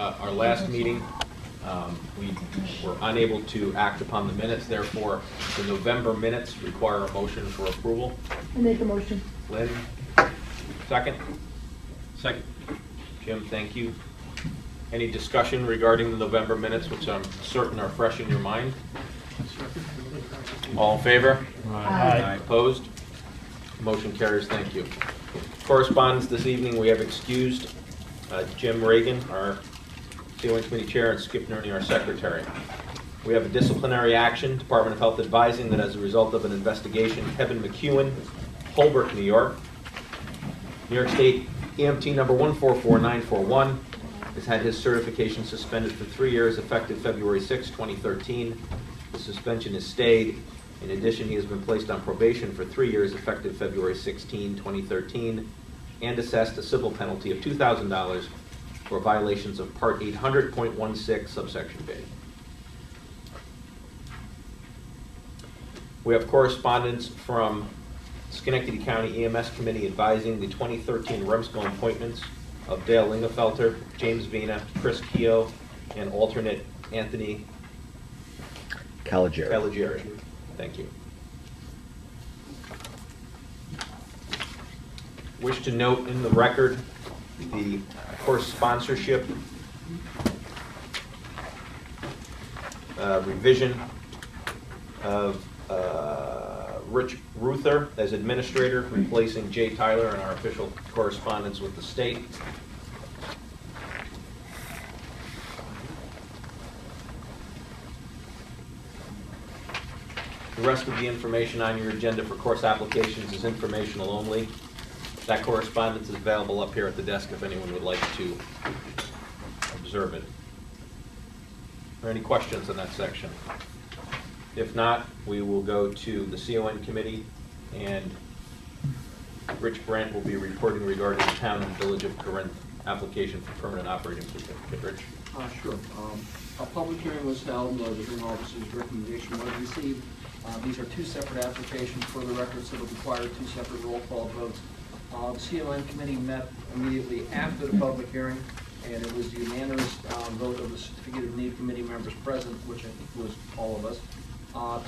our last meeting, we were unable to act upon the minutes. Therefore, the November minutes require a motion for approval. I make a motion. Lynn, second? Second. Jim, thank you. Any discussion regarding the November minutes, which I'm certain are fresh in your mind? All in favor? Aye. Opposed? Motion carries. Thank you. Correspondence this evening, we have excused Jim Reagan, our CON Committee Chair, and Skip Nerney, our Secretary. We have a disciplinary action, Department of Health advising that as a result of an investigation, Kevin McEwen, Holbrook, New York State EMT number 144941, has had his certification suspended for 3 years effective February 6, 2013. The suspension is stayed. In addition, he has been placed on probation for 3 years effective February 16, 2013, and assessed a civil penalty of $2,000 for violations of Part 800.16, subsection B. We have correspondence from Schenectady County EMS Committee advising the 2013 Remsco appointments of Dale Lingefelter, James Vina, Chris Keogh, and alternate Anthony Caligari. Thank you. Wish to note in the record the course sponsorship revision of Rich Ruther as administrator, replacing Jay Tyler in our official correspondence with the state. The rest of the information on your agenda for course applications is informational only. That correspondence is available up here at the desk if anyone would like to observe it. Are there any questions on that section? If not, we will go to the CON committee, and Rich Brandt will be reporting regarding the town and village of Corinth application for permanent operating certificate. Rich? Sure. A public hearing was held. The hearing officer's recommendation was received. These are two separate applications for the record, so it required two separate roll call votes. The CON committee met immediately after the public hearing, and it was the unanimous vote of the certificate of need committee members present, which I think was all of us,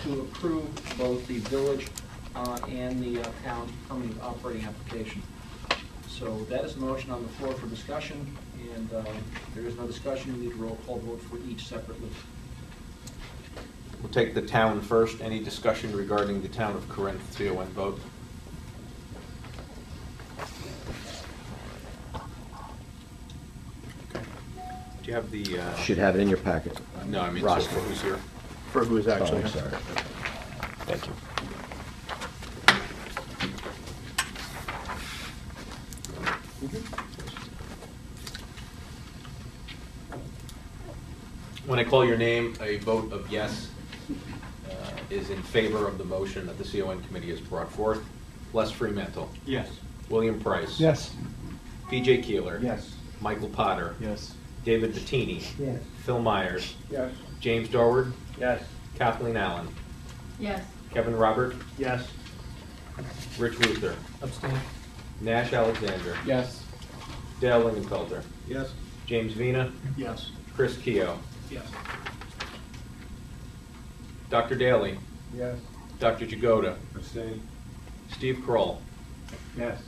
to approve both the village and the town permanent operating application. So that is the motion on the floor for discussion, and there is no discussion. We need a roll call vote for each separately. We'll take the town first. Any discussion regarding the town of Corinth CON vote? Do you have the... Should have it in your packet. No, I mean, so Roster. for who's here? For who is actually Oh, I'm here. sorry. Thank you. When I call your name, a vote of yes is in favor of the motion that the CON committee has brought forth. Les Fremantle. Yes. William Price. Yes. P.J. Keeler. Yes. Michael Potter. Yes. David Bettini. Yes. Phil Myers. Yes. James Dorward. Yes. Kathleen Allen. Yes. Kevin Robert. Yes. Rich Ruther. Abstain. Nash Alexander. Yes. Dale Lingenfelter. Yes. James Vina. Yes. Chris Keogh. Yes. Dr. Daly. Yes. Dr. Jagoda. Abstain. Steve Kroll. Yes.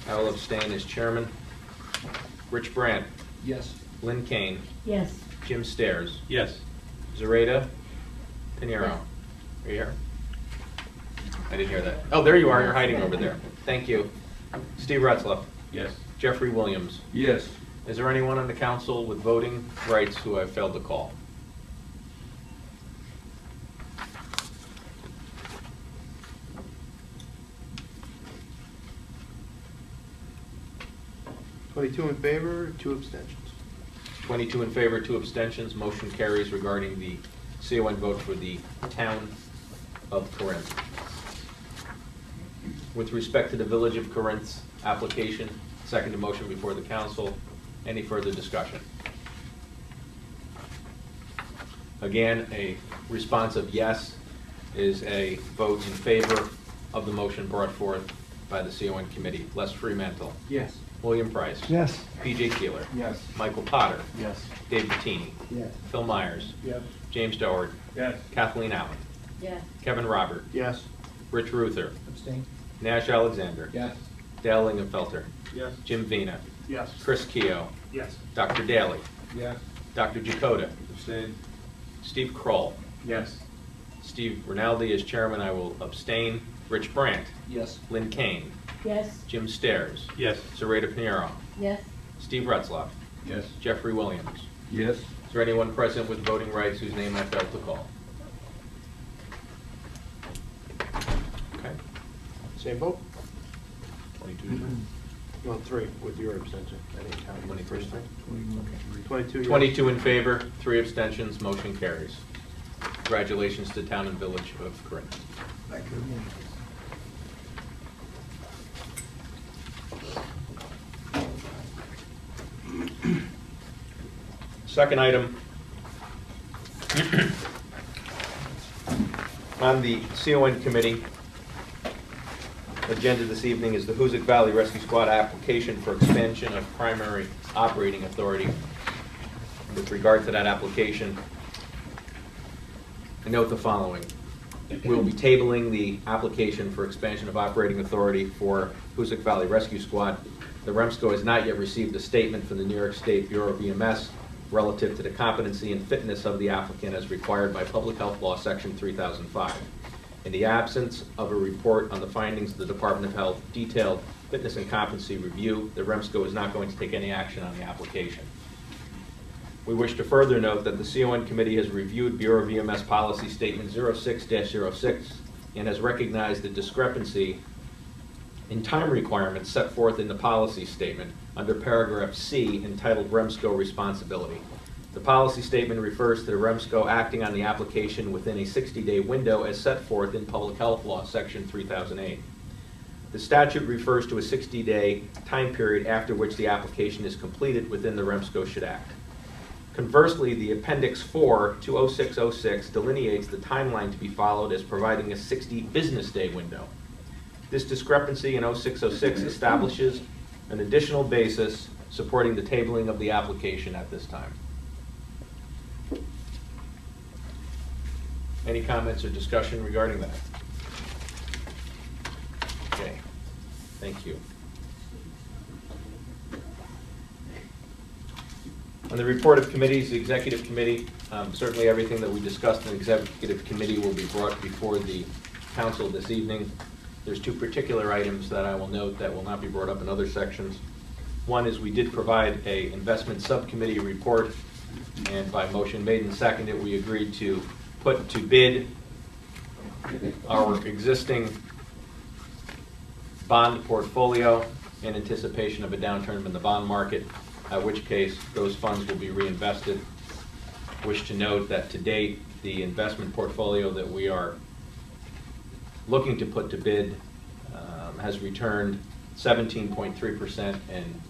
I will abstain as chairman. Rich Brandt. Yes. Lynn Kane. Yes. Jim Stairs. Yes. Zareta Pinheiro. Are you here? I didn't hear that. Oh, there you are. You're hiding over there. Thank you. Steve Retzlaff. Yes. Jeffrey Williams. Yes. Is there anyone on the council with voting rights who I failed to call? $22 in favor, 2 abstentions. 22 in favor, 2 abstentions. Motion carries regarding the CON vote for the town of Corinth. With respect to the Village of Corinth's application, second motion before the council. Any further discussion? Again, a response of yes is a vote in favor of the motion brought forth by the CON Committee. Les Fremantle. Yes. William Price. Yes. P.J. Keeler. Yes. Michael Potter. Yes. Dave Bettini. Yes. Phil Myers. Yes. James Dougherty. Yes. Kathleen Allen. Yes. Kevin Robert. Yes. Rich Ruther. Abstain. Nash Alexander. Yes. Dale Lingenfelter. Yes. Jim Vina. Yes. Chris Keogh. Yes. Dr. Daly. Yes. Dr. Jacoda. Abstain. Steve Kroll. Yes. Steve Rinaldi as chairman. I will abstain. Rich Brandt. Yes. Lynn Kane. Yes. Jim Stairs. Yes. Zareta Pinheiro. Yes. Steve Retzloff. Yes. Jeffrey Williams. Yes. Is there anyone present with voting rights whose name I failed to call? Okay. Same vote? 22. Well, 3 with your abstention. I didn't count. 21st. 22 yes. 22 in favor, 3 abstentions, motion carries. Congratulations to Town and Village of Corinth. Thank you. Second item on the CON committee agenda this evening is the Hoosick Valley Rescue Squad application for expansion of primary operating authority. With regard to that application, I note the following. We will be tabling the application for expansion of operating authority for Hoosick Valley Rescue Squad. The Remsco has not yet received a statement from the New York State Bureau of EMS relative to the competency and fitness of the applicant as required by Public Health Law Section 3005. In the absence of a report on the findings of the Department of Health detailed fitness and competency review, the Remsco is not going to take any action on the application. We wish to further note that the CON Committee has reviewed Bureau of EMS Policy Statement 06-06 and has recognized the discrepancy in time requirements set forth in the policy statement under paragraph C entitled Remsco Responsibility. The policy statement refers to the Remsco acting on the application within a 60-day window as set forth in Public Health Law Section 3008. The statute refers to a 60-day time period after which the application is completed within the Remsco should act. Conversely, the Appendix 4 to 0606 delineates the timeline to be followed as providing a 60 business day window. This discrepancy in 0606 establishes an additional basis supporting the tabling of the application at this time. Any comments or discussion regarding that? Okay, thank you. On the report of committees, the executive committee, certainly everything that we discussed in the executive committee will be brought before the council this evening. There's 2 particular items that I will note that will not be brought up in other sections. One is we did provide a investment subcommittee report, and by motion made and seconded, we agreed to put to bid our existing bond portfolio in anticipation of a downturn in the bond market, at which case those funds will be reinvested. Wish to note that to date, the investment portfolio that we are looking to put to bid has returned 17.3% in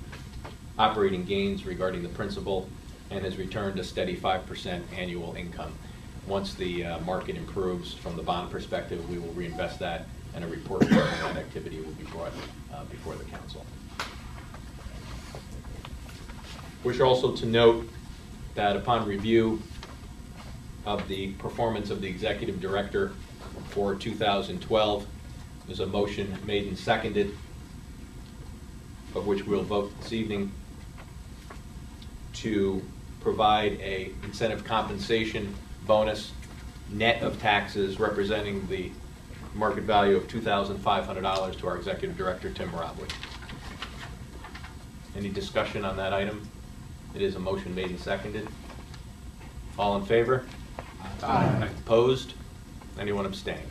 operating gains regarding the principal and has returned a steady 5% annual income. Once the market improves from the bond perspective, we will reinvest that, and a report regarding that activity will be brought before the council. Wish also to note that upon review of the performance of the executive director for 2012, there's a motion made and seconded, of which we'll vote this evening, to provide a incentive compensation bonus net of taxes representing the market value of $2,500 to our executive director, Tim Robley. Any discussion on that item? It is a motion made and seconded. All in favor? Aye. Opposed? Anyone abstain?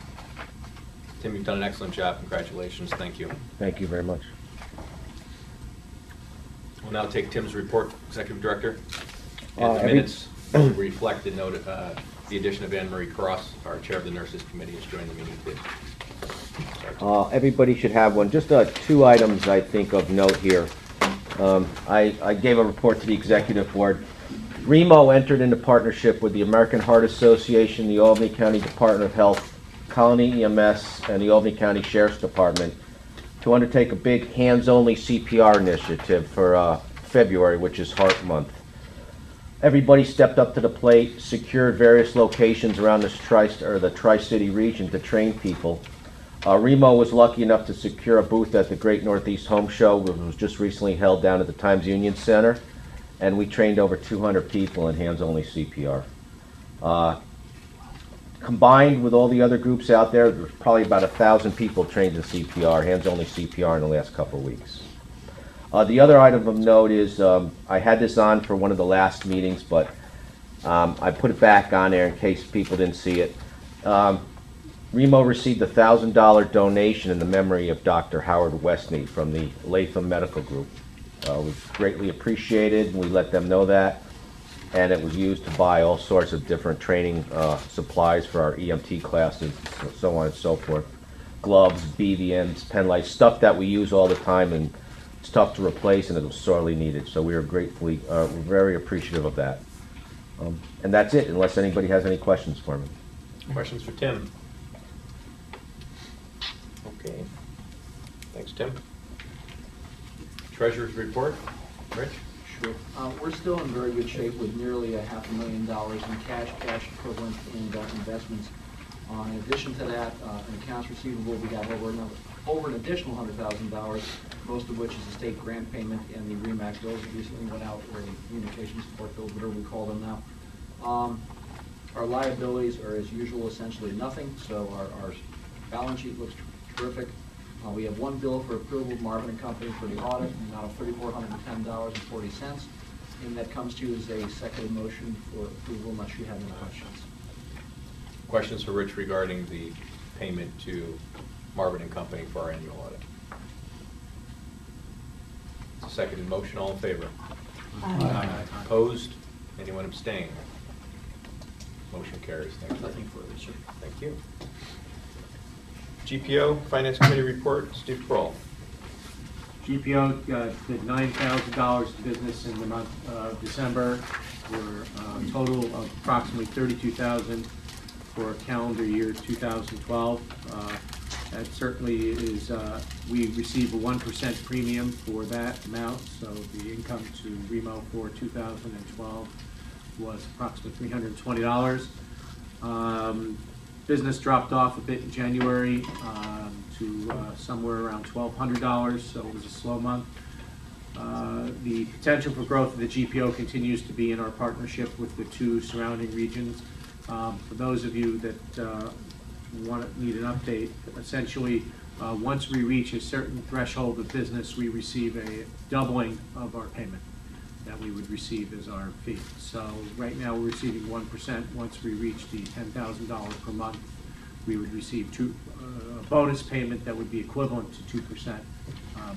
Tim, you've done an excellent job. Congratulations. Thank you. Thank you very much. We'll now take Tim's report, Executive Director. And the Every- minutes will reflect the note, the addition of Anne Marie Cross, our Chair of the Nurses Committee, has joined the meeting today. Sorry, Tim. Everybody should have one. Just 2 items, I think, of note here. I gave a report to the Executive Board. Remo entered into partnership with the American Heart Association, the Albany County Department of Health, Colony EMS, and the Albany County Sheriff's Department to undertake a big hands-only CPR initiative for February, which is Heart Month. Everybody stepped up to the plate, secured various locations around the Tri-City region to train people. Remo was lucky enough to secure a booth at the Great Northeast Home Show, which was just recently held down at the Times Union Center, and we trained over 200 people in hands-only CPR. Combined with all the other groups out there, there's probably about 1,000 people trained in CPR, hands-only CPR, in the last couple of weeks. The other item of note is I had this on for one of the last meetings, but I put it back on there in case people didn't see it. Remo received a $1,000 donation in the memory of Dr. Howard Westney from the Latham Medical Group. It was greatly appreciated, and we let them know that. And it was used to buy all sorts of different training supplies for our EMT classes, so on and so forth. Gloves, BVMs, pen lights, stuff that we use all the time, and it's tough to replace, and it was sorely needed. So we are gratefully, we're very appreciative of that. And that's it, unless anybody has any questions for me. Questions for Tim? Okay. Thanks, Tim. Treasurer's report. Rich? Sure. We're still in very good shape with nearly $500,000 in cash equivalent, and investments. In addition to that, in accounts receivable, we got over an additional $100,000, most of which is a state grant payment and the REMAX bills that recently went out, or the communication support bills, whatever we call them now. Our liabilities are, as usual, essentially nothing, so our balance sheet looks terrific. We have one bill for approval, Marvin & Company, for the audit, in the amount of $3,410.40, and that comes to you as a second motion for approval, unless you have any questions. Questions for Rich regarding the payment to Marvin & Company for our annual audit? Seconded motion, all in favor? Aye. Opposed? Anyone abstain? Motion carries. Thank you. Nothing further, sir. Thank you. GPO Finance Committee report, Steve Kroll. GPO did $9,000 in business in the month of December, for a total of approximately $32,000 for calendar year 2012. That certainly is, we receive a 1% premium for that amount, so the income to Remo for 2012 was approximately $320. Business dropped off a bit in January to somewhere around $1,200, so it was a slow month. The potential for growth of the GPO continues to be in our partnership with the two surrounding regions. For those of you that need an update, essentially, once we reach a certain threshold of business, we receive a doubling of our payment that we would receive as our fee. So right now we're receiving 1%. Once we reach the $10,000 per month, we would receive a bonus payment that would be equivalent to 2%.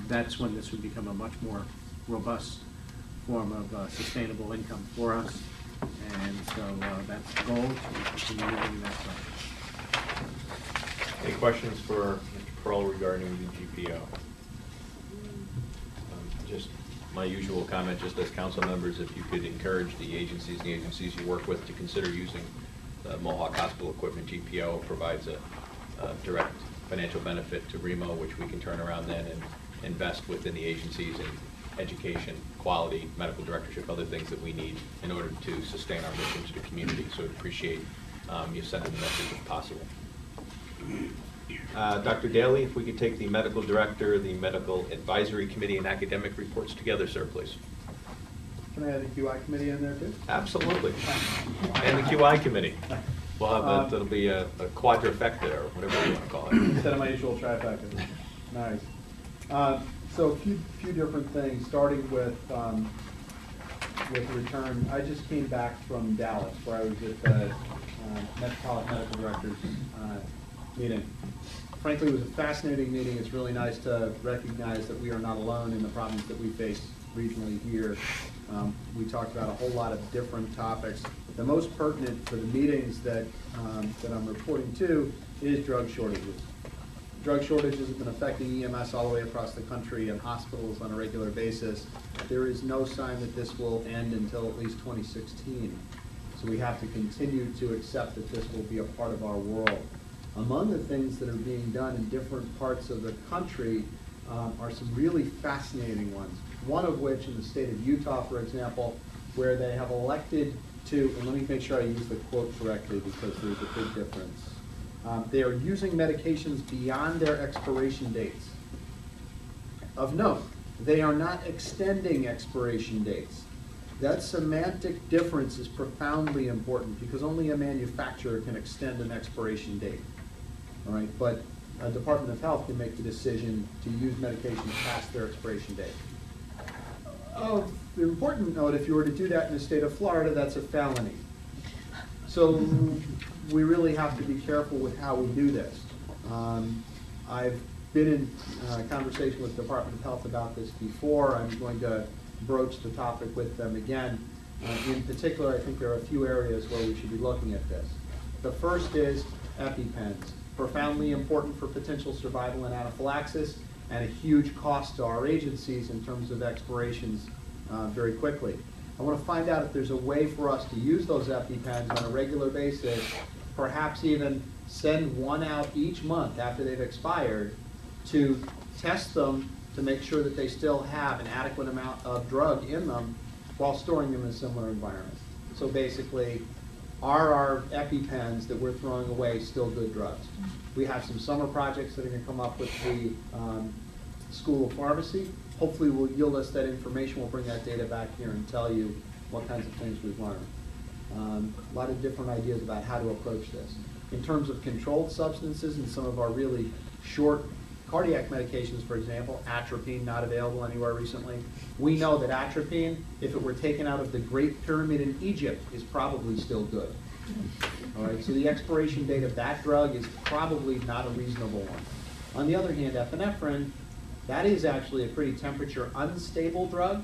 That's when this would become a much more robust form of sustainable income for us. And so that's the goal, to continue moving in that direction. Any questions for Mr. Kroll regarding the GPO? Just my usual comment, just as council members, if you could encourage the agencies you work with to consider using the Mohawk Hospital Equipment GPO. It provides a direct financial benefit to Remo, which we can turn around then and invest within the agencies in education, quality, medical directorship, other things that we need in order to sustain our mission to the community. So I'd appreciate you sending the message if possible. Dr. Daly, if we could take the medical director, the medical advisory committee, and academic reports together, sir, please. Can I add the QI committee in there too? Absolutely. And the QI committee. We'll have it'll be a quadrifecta, or whatever you want to call it. Instead of my usual trifecta. Nice. So a few different things, starting with return. I just came back from Dallas, where I was at the Metropolitan Medical Directors meeting. Frankly, it was a fascinating meeting. It's really nice to recognize that we are not alone in the problems that we face regionally here. We talked about a whole lot of different topics. The most pertinent for the meetings that I'm reporting to is drug shortages. Drug shortages have been affecting EMS all the way across the country and hospitals on a regular basis. There is no sign that this will end until at least 2016. So we have to continue to accept that this will be a part of our world. Among the things that are being done in different parts of the country, are some really fascinating ones. One of which in the state of Utah, for example, where they have elected to, and let me make sure I use the quote correctly because there's a big difference. They are using medications beyond their expiration dates. Of note, they are not extending expiration dates. That semantic difference is profoundly important because only a manufacturer can extend an expiration date. All right, but a Department of Health can make the decision to use medications past their expiration date. Of the important note, if you were to do that in the state of Florida, that's a felony. So we really have to be careful with how we do this. I've been in conversation with the Department of Health about this before. I'm going to broach the topic with them again. In particular, I think there are a few areas where we should be looking at this. The first is EpiPens, profoundly important for potential survival and anaphylaxis, and a huge cost to our agencies in terms of expirations very quickly. I want to find out if there's a way for us to use those EpiPens on a regular basis, perhaps even send one out each month after they've expired to test them to make sure that they still have an adequate amount of drug in them while storing them in a similar environment. So basically, are our EpiPens that we're throwing away still good drugs? We have some summer projects that are going to come up with the School of Pharmacy. Hopefully will yield us that information. We'll bring that data back here and tell you what kinds of things we've learned. A lot of different ideas about how to approach this. In terms of controlled substances and some of our really short cardiac medications, for example, atropine not available anywhere recently. We know that atropine, if it were taken out of the Great Pyramid in Egypt, is probably still good. All right, so the expiration date of that drug is probably not a reasonable one. On the other hand, epinephrine, that is actually a pretty temperature unstable drug.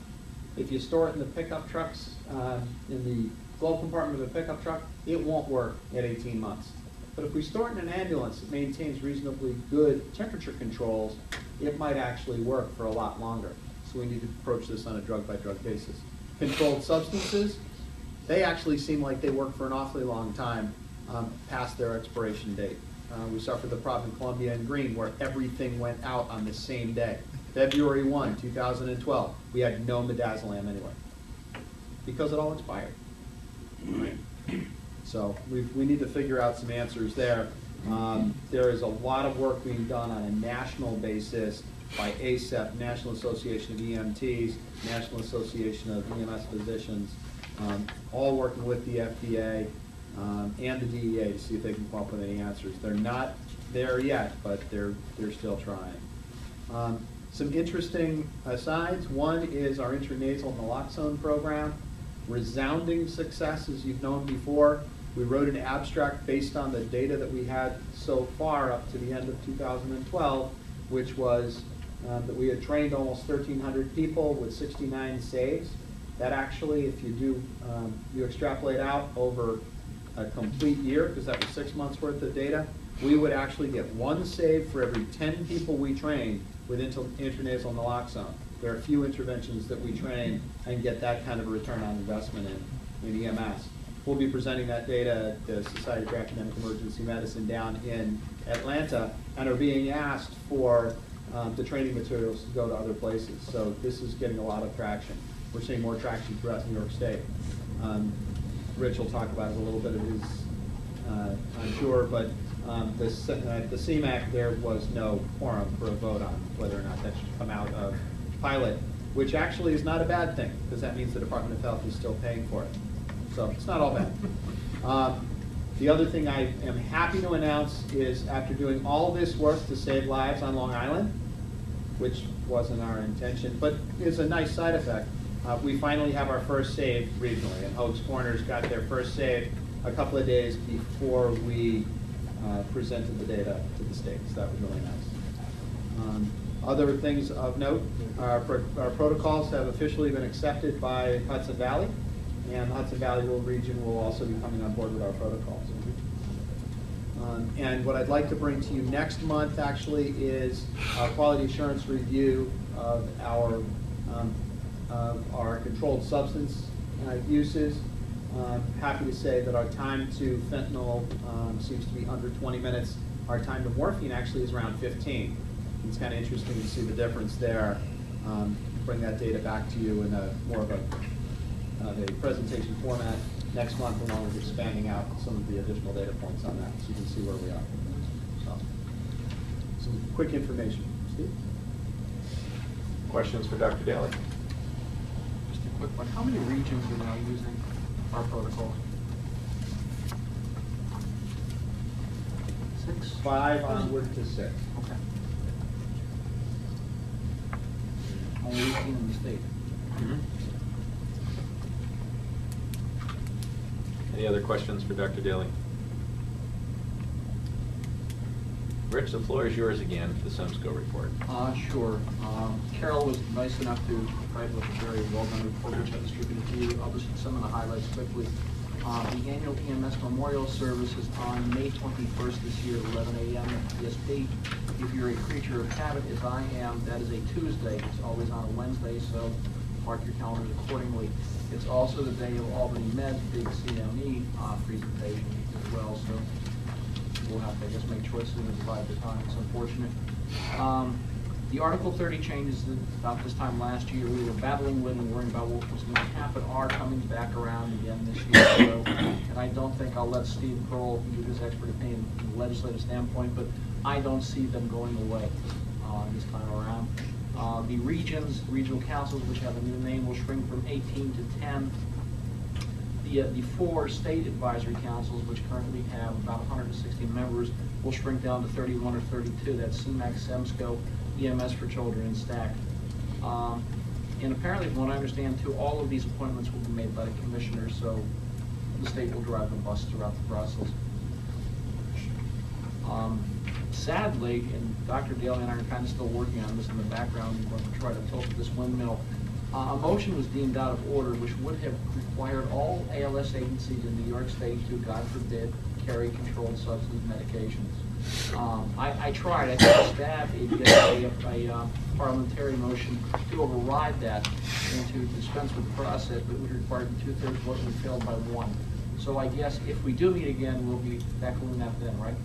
If you store it in the pickup trucks, in the glove compartment of a pickup truck, it won't work at 18 months. But if we store it in an ambulance that maintains reasonably good temperature controls, it might actually work for a lot longer. So we need to approach this on a drug-by-drug basis. Controlled substances, they actually seem like they work for an awfully long time past their expiration date. We suffered the problem in Columbia and Green where everything went out on the same day. February 1, 2012, we had no midazolam anywhere because it all expired. Right. So we need to figure out some answers there. There is a lot of work being done on a national basis by ACEP, National Association of EMTs, National Association of EMS Physicians, all working with the FDA and the DEA to see if they can come up with any answers. They're not there yet, but they're still trying. Some interesting asides. One is our intranasal naloxone program. Resounding success, as you've known before. We wrote an abstract based on the data that we had so far up to the end of 2012, which was that we had trained almost 1,300 people with 69 saves. That actually, if you do, you extrapolate out over a complete year, because that was 6 months worth of data, we would actually get one save for every 10 people we train with intranasal naloxone. There are a few interventions that we train and get that kind of a return on investment in EMS. We'll be presenting that data at the Society for Academic Emergency Medicine down in Atlanta and are being asked for the training materials to go to other places. So this is getting a lot of traction. We're seeing more traction throughout New York State. Rich will talk about it a little bit of his, I'm sure, but the CMAC, there was no quorum for a vote on whether or not that should come out of pilot, which actually is not a bad thing, because that means the Department of Health is still paying for it. So it's not all bad. The other thing I am happy to announce is after doing all this work to save lives on Long Island, which wasn't our intention, but is a nice side effect, we finally have our first save regionally, and Hoag's Corners got their first save a couple of days before we presented the data to the state, so that was really nice. Other things of note, our protocols have officially been accepted by Hudson Valley, and the Hudson Valley region will also be coming on board with our protocols. And what I'd like to bring to you next month actually is a quality assurance review of our controlled substance uses. Happy to say that our time to fentanyl seems to be under 20 minutes. Our time to morphine actually is around 15. It's kind of interesting to see the difference there. Bring that data back to you in a more of a presentation format next month, along with expanding out some of the additional data points on that, so you can see where we are. So, some quick information. Steve? Questions for Dr. Daly? Just a quick one. How many regions are now using our protocol? 6? 5 onward to 6. Okay. Only 18 in the state. Any other questions for Dr. Daly? Rich, the floor is yours again for the Remsco report. Sure. Carol was nice enough to write a very well-done report, which I distributed to you. I'll just hit some of the highlights quickly. The annual EMS memorial service is on May 21st this year, 11 a.m. at PSP. If you're a creature of habit, as I am, that is a Tuesday. It's always on a Wednesday, so mark your calendars accordingly. It's also the day of Albany Med's big CME presentation as well, so we'll have to, I guess, make choices and divide the time. It's unfortunate. The Article 30 changes about this time last year we were battling with and worrying about what was going to happen are coming back around again this year. So, and I don't think I'll let Steve Kroll give his expert opinion from the legislative standpoint, but I don't see them going away this time around. The regional councils, which have a new name, will shrink from 18 to 10. The 4 state advisory councils, which currently have about 160 members, will shrink down to 31 or 32. That's CMAC, Remsco, EMS for Children, and STAC. And apparently, from what I understand, too, all of these appointments will be made by the commissioners, so the state will drive the bus throughout the process. Sadly, and Dr. Daly and I are kind of still working on this in the background, we're going to try to tilt this windmill. A motion was deemed out of order, which would have required all ALS agencies in New York State to, God forbid, carry controlled substance medications. I tried, I took a stab at getting a parliamentary motion to override that and to dispense with the process, but it would require 2/3 vote and failed by 1. So I guess if we do meet again, we'll be tackling that then, right?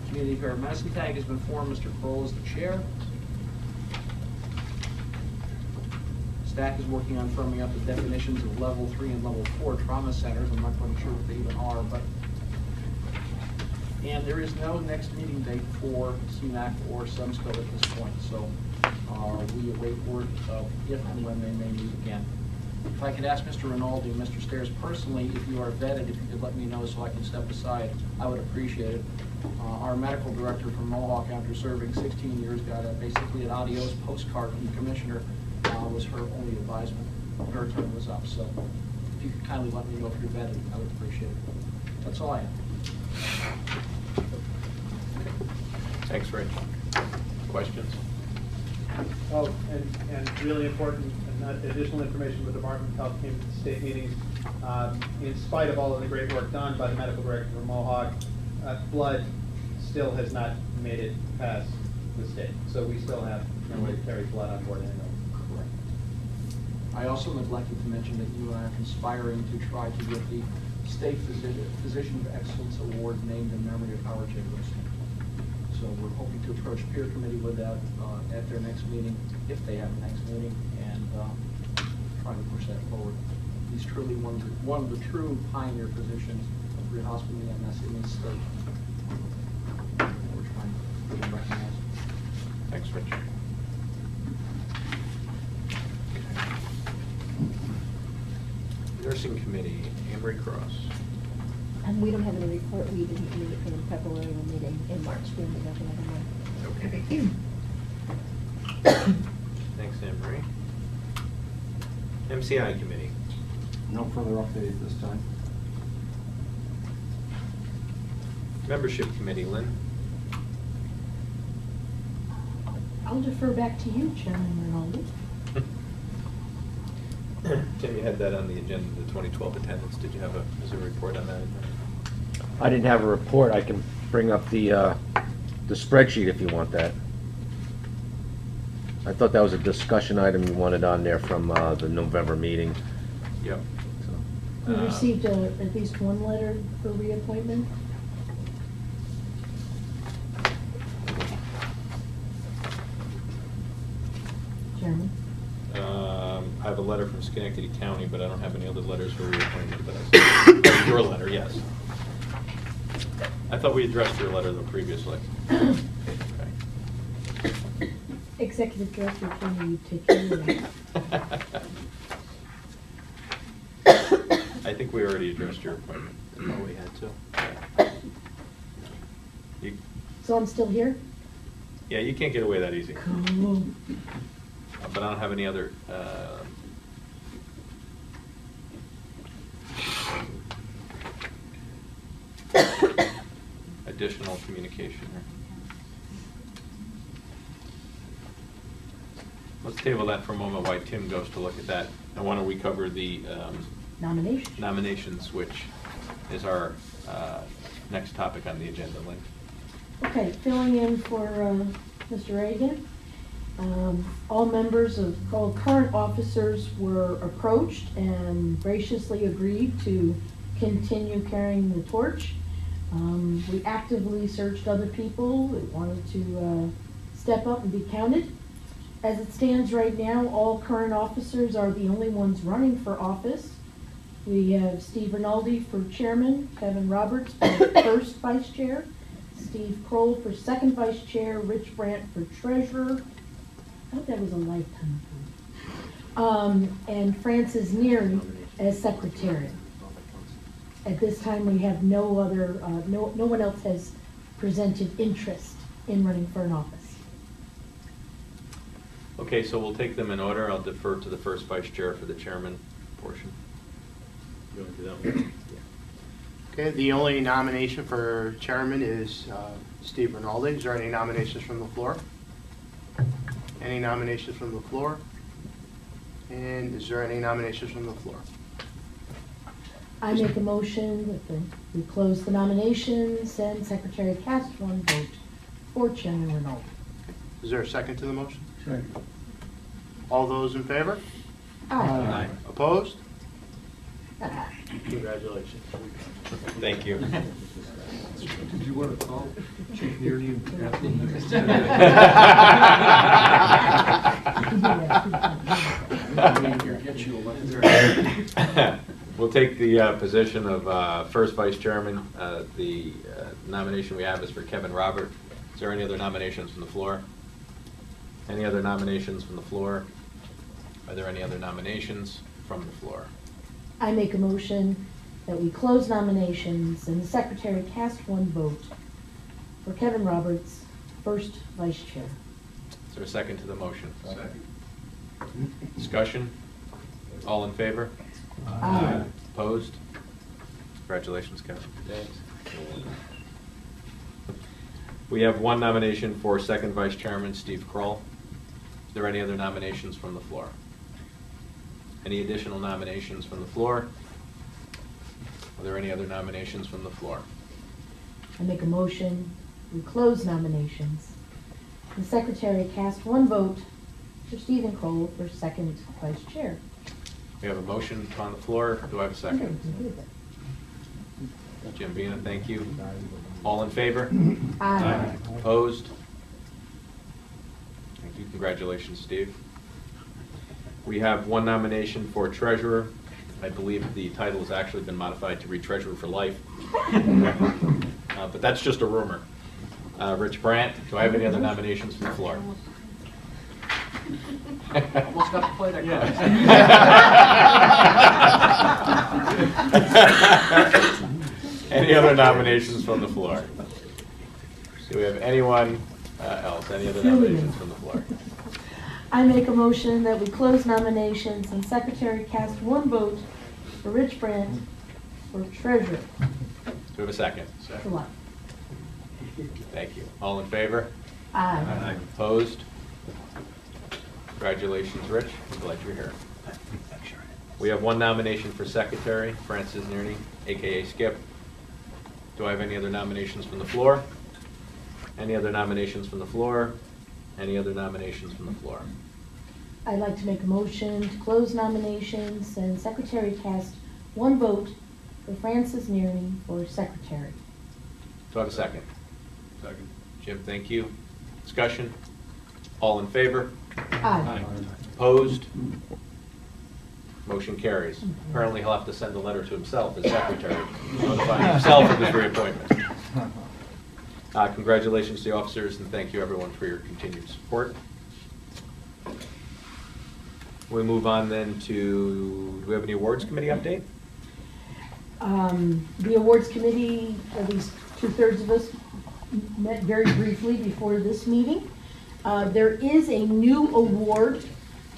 Community Paramedicine Tag has been formed. Mr. Kroll is the chair. STAC is working on firming up the definitions of level 3 and level 4 trauma centers. I'm not quite sure what they even are, but. And there is no next meeting date for CMAC or Remsco at this point, so we await word of if and when they may meet again. If I could ask Mr. Rinaldi and Mr. Stairs personally, if you are vetted, if you could let me know so I can step aside, I would appreciate it. Our medical director from Mohawk, after serving 16 years, got basically an adios postcard from the commissioner. Was her only advisement. Her term was up, so if you could kindly let me know if you're vetted, I would appreciate it. That's all I have. Thanks, Rich. Questions? Oh, and really important, additional information, the Department of Health came to the state meetings. In spite of all of the great work done by the medical director from Mohawk, blood still has not made it past the state. So we still have no way to carry blood on board anymore. I also neglected to mention that you and I are conspiring to try to get the State Physician of Excellence Award named in memory of Howard J. Wilson. So we're hoping to approach peer committee with that at their next meeting, if they have a next meeting, and try to push that forward. He's truly one of the true pioneer physicians of pre-hospital EMS in this state. We're trying to get him recognized. Thanks, Rich. Nursing Committee, Amory Cross. And we don't have any report, we didn't meet in February, we're meeting in March, we meet every other month. Okay. Thanks, Amory. MCI Committee. No further update this time. Membership Committee, Lynn. I'll defer back to you, Chairman Rinaldi. Tim, you had that on the agenda, the 2012 attendance. Did you have a report on that? I didn't have a report. I can bring up the spreadsheet if you want that. I thought that was a discussion item you wanted on there from the November meeting. Yep. We received at least one letter for reappointment. chairman. I have a letter from Schenectady County, but I don't have any other letters for reappointment. But oh, your letter, yes. I thought we addressed your letter though previously. Okay. Executive director told me you'd take care of that. I think we already addressed your appointment. I thought we had to. You, So I'm still here? yeah, you can't get away that easy. Cool. But I don't have any other. Additional communication here. Let's table that for a moment while Tim goes to look at that. And why don't we cover the Nomination. nominations, which is our next topic on the agenda, Lynn. Okay, filling in for Mr. Reagan. All members of all current officers were approached and graciously agreed to continue carrying the torch. We actively searched other people that wanted to step up and be counted. As it stands right now, all current officers are the only ones running for office. We have Steve Rinaldi for chairman, Kevin Roberts for first vice chair, Steve Kroll for second vice chair, Rich Brandt for treasurer. I hope that was a lifetime appointment. And Francis Neary as secretary. At this time, we have no other, no one else has presented interest in running for an office. Okay, so we'll take them in order. I'll defer to the first vice chair for the chairman portion. You want to do that one? Okay, the only nomination for chairman is Steve Rinaldi. Is there any nominations from the floor? Any nominations from the floor? And is there any nominations from the floor? I make a motion that we close the nominations and secretary cast one vote for Chairman Rinaldi. Is there a second to the motion? Second. All those in favor? Aye. Opposed? Aye. Congratulations. Thank you. Did you want to call Chief Neary and ask We'll take the position of first vice chairman. The nomination we have is for Kevin Robert. Is there any other nominations from the floor? Any other nominations from the floor? Are there any other nominations from the floor? I make a motion that we close nominations and the secretary cast one vote for Kevin Roberts, first vice chair. Is there a second to the motion? Second. Discussion? All in favor? Aye. Opposed? Congratulations, Kevin. Thanks. We have one nomination for second vice chairman, Steve Kroll. Is there any other nominations from the floor? Any additional nominations from the floor? Are there any other nominations from the floor? I make a motion, we close nominations. The secretary cast one vote for Stephen Kroll for second vice chair. We have a motion on the floor. Do I have a second? Jim Vina, thank you. All in favor? Aye. Opposed? Thank you. Congratulations, Steve. We have one nomination for treasurer. I believe the title has actually been modified to read treasurer for life. But that's just a rumor. Rich Brandt, do I have any other nominations from the floor? Almost got to play that card. Any other nominations from the floor? Do we have anyone else? Any other nominations from the floor? I make a motion that we close nominations and secretary cast one vote for Rich Brandt for treasurer. Do we have a second? For life. Thank you. All in favor? Aye. Opposed? Congratulations, Rich. I'm glad you're here. We have one nomination for secretary, Francis Neary, AKA Skip. Do I have any other nominations from the floor? Any other nominations from the floor? Any other nominations from the floor? I'd like to make a motion to close nominations and secretary cast one vote for Francis Neary for secretary. Do I have a second? Second. Jim, thank you. Discussion? All in favor? Aye. Opposed? Motion carries. Apparently, he'll have to send a letter to himself as secretary, notifying himself of his reappointment. Congratulations to the officers, and thank you, everyone, for your continued support. We move on then to, do we have any awards committee update? The awards committee, at least 2/3 of us met very briefly before this meeting. There is a new award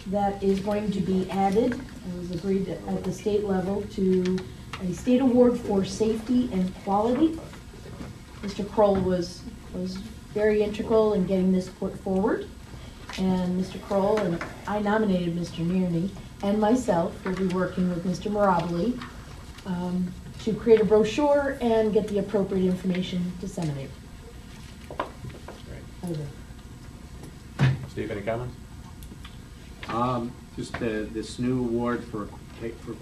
that is going to be added, and was agreed at the state level, to a state award for safety and quality. Mr. Kroll was very integral in getting this put forward. And Mr. Kroll and I nominated Mr. Nearney and myself will be working with Mr. Miraboli to create a brochure and get the appropriate information disseminated. Great. Steve, any comments? Just this new award for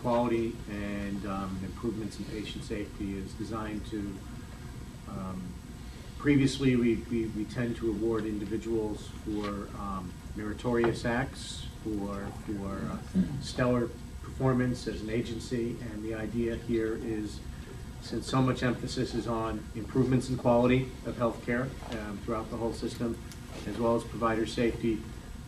quality and improvements in patient safety is designed to, previously we tend to award individuals for meritorious acts, for stellar performance as an agency, and the idea here is, since so much emphasis is on improvements in quality of healthcare throughout the whole system, as well as provider safety,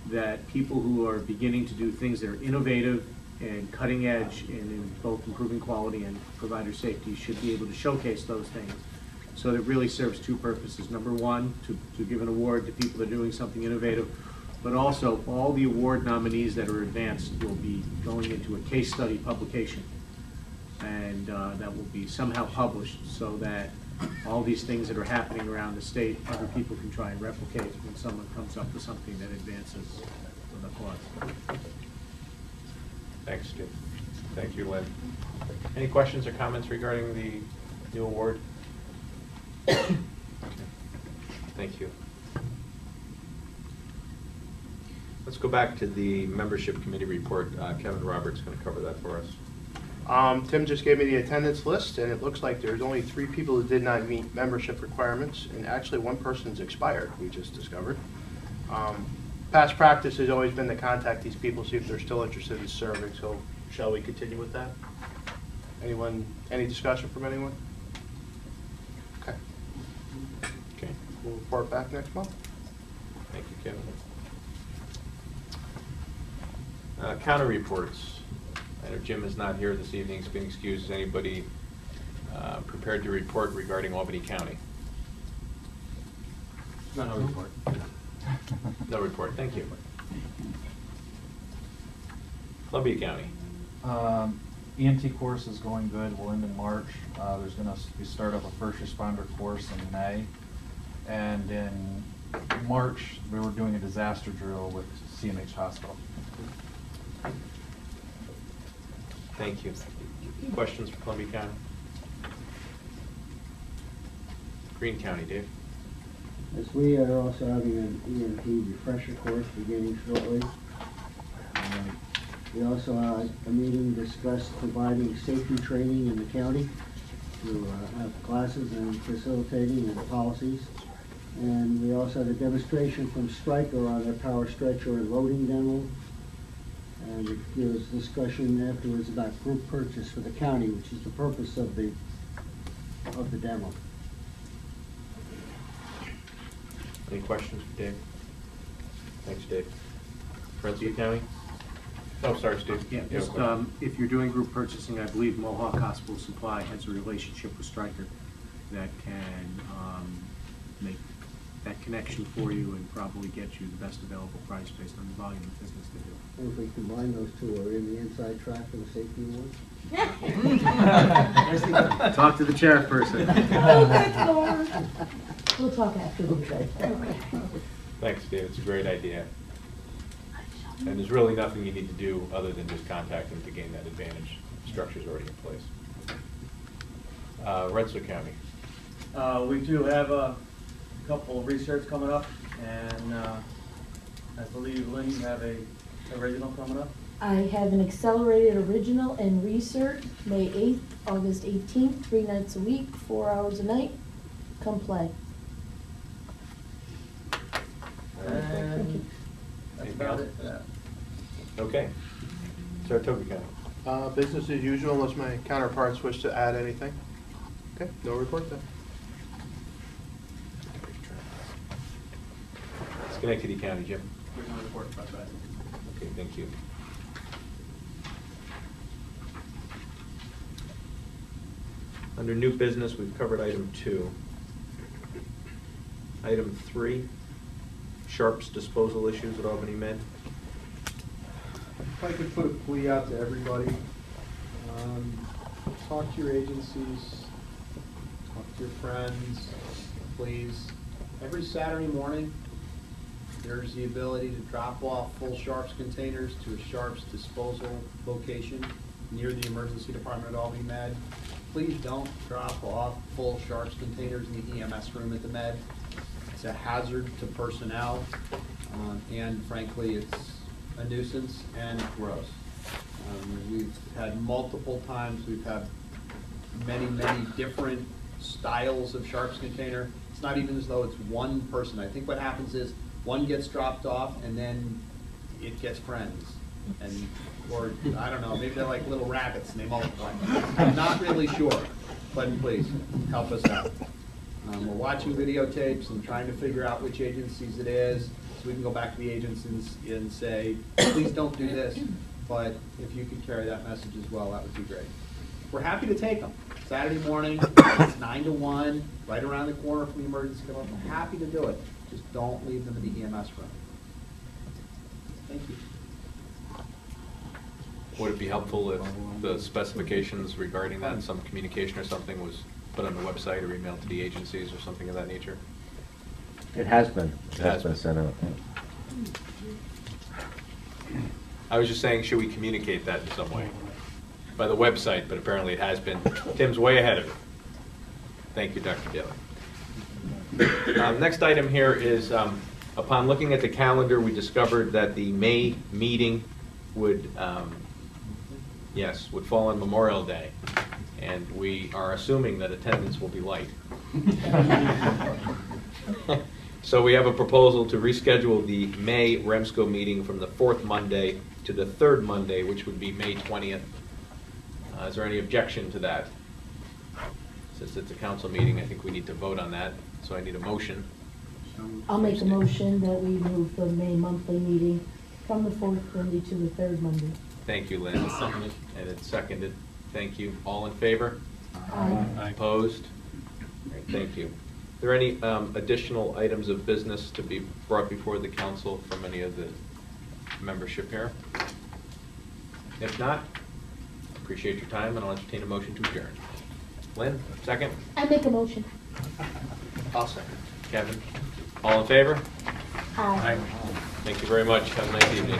that people who are beginning to do things that are innovative and cutting edge in both improving quality and provider safety should be able to showcase those things. So it really serves two purposes. Number one, to give an award to people that are doing something innovative, but also all the award nominees that are advanced will be going into a case study publication. And that will be somehow published so that all these things that are happening around the state, other people can try and replicate when someone comes up with something that advances the cause. Thanks, Steve. Thank you, Lynn. Any questions or comments regarding the new award? Okay. Thank you. Let's go back to the membership committee report. Kevin Roberts is going to cover that for us. Tim just gave me the attendance list, and it looks like there's only 3 people who did not meet membership requirements, and actually one person's expired, we just discovered. Past practice has always been to contact these people, see if they're still interested in serving, so shall we continue with that? Anyone, any discussion from anyone? Okay. Okay. We'll report back next month. Thank you, Kevin. Counter reports. I know Jim is not here this evening. He's been excused. Is anybody prepared to report regarding Albany County? No report. No report. Thank you. Columbia County. EMT course is going good. We'll end in March. There's going to be start up a first responder course in May. And in March, we were doing a disaster drill with CMH Hospital. Thank you. Questions for Columbia County? Greene County, Dave. As we are also having an EMT refresher course beginning shortly. We also had a meeting to discuss providing safety training in the county to have classes and facilitating and policies. And we also had a demonstration from Stryker on their power stretcher and loading demo. And there was discussion afterwards about group purchase for the county, which is the purpose of the demo. Any questions for Dave? Thanks, Dave. Remsco County? Oh, sorry, Steve. Yeah, You have a just question? if you're doing group purchasing, I believe Mohawk Hospital Supply has a relationship with Stryker that can make that connection for you and probably get you the best available price based on the volume of business they do. And if we combine those two, are we in the inside track for the safety award? Talk to the chairperson. Oh, good Lord. We'll talk after the meeting. Okay. Thanks, Dave. It's a great idea. And there's really nothing you need to do other than just contact them to gain that advantage. The structure's already in place. Remsco County. We do have a couple of research coming up, and I believe, Lynn, you have a original coming up? I have an accelerated original and research, May 8th, August 18th, 3 nights a week, 4 hours a night. Come play. And that's about it for that. Okay. Saratoga County. Business as usual unless my counterparts wish to add anything. Okay, no report then. Schenectady County, Jim. There's no report about that. Okay, thank you. Under new business, we've covered item 2. Item 3, Sharps disposal issues at Albany Med. If I could put a plea out to everybody, talk to your agencies, talk to your friends, please. Every Saturday morning, there's the ability to drop off full Sharps containers to a Sharps disposal location near the emergency department at Albany Med. Please don't drop off full Sharps containers in the EMS room at the Med. It's a hazard to personnel, and frankly, it's a nuisance and gross. We've had multiple times, we've had many different styles of Sharps container. It's not even as though it's one person. I think what happens is one gets dropped off and then it gets friends. And, or, I don't know, maybe they're like little rabbits and they multiply. I'm not really sure, but please, help us out. We're watching videotapes and trying to figure out which agencies it is, so we can go back to the agencies and say, please don't do this, but if you could carry that message as well, that would be great. We're happy to take them. Saturday morning, it's 9 to 1, right around the corner from the emergency department. We're happy to do it. Just don't leave them in the EMS room. Thank you. Would it be helpful if the specifications regarding that, some communication or something was put on the website or emailed to the agencies or something of that nature? It has been. It has been sent out. I was just saying, should we communicate that in some way? By the website, but apparently it has been. Tim's way ahead of it. Thank you, Dr. Daly. Next item here is, upon looking at the calendar, we discovered that the May meeting would, would fall on Memorial Day. And we are assuming that attendance will be light. So we have a proposal to reschedule the May Remsco meeting from the 4th Monday to the 3rd Monday, which would be May 20th. Is there any objection to that? Since it's a council meeting, I think we need to vote on that, so I need a motion. I'll make a motion that we move the May monthly meeting from the 4th Monday to the 3rd Monday. Thank you, Lynn. And it's seconded. Thank you. All in favor? Aye. Opposed? Great, thank you. Are there any additional items of business to be brought before the council from any of the membership here? If not, appreciate your time, and I'll entertain a motion to adjourn. Lynn, second? I make a motion. I'll second. Kevin? All in favor? Aye. Thank you very much. Have a nice evening.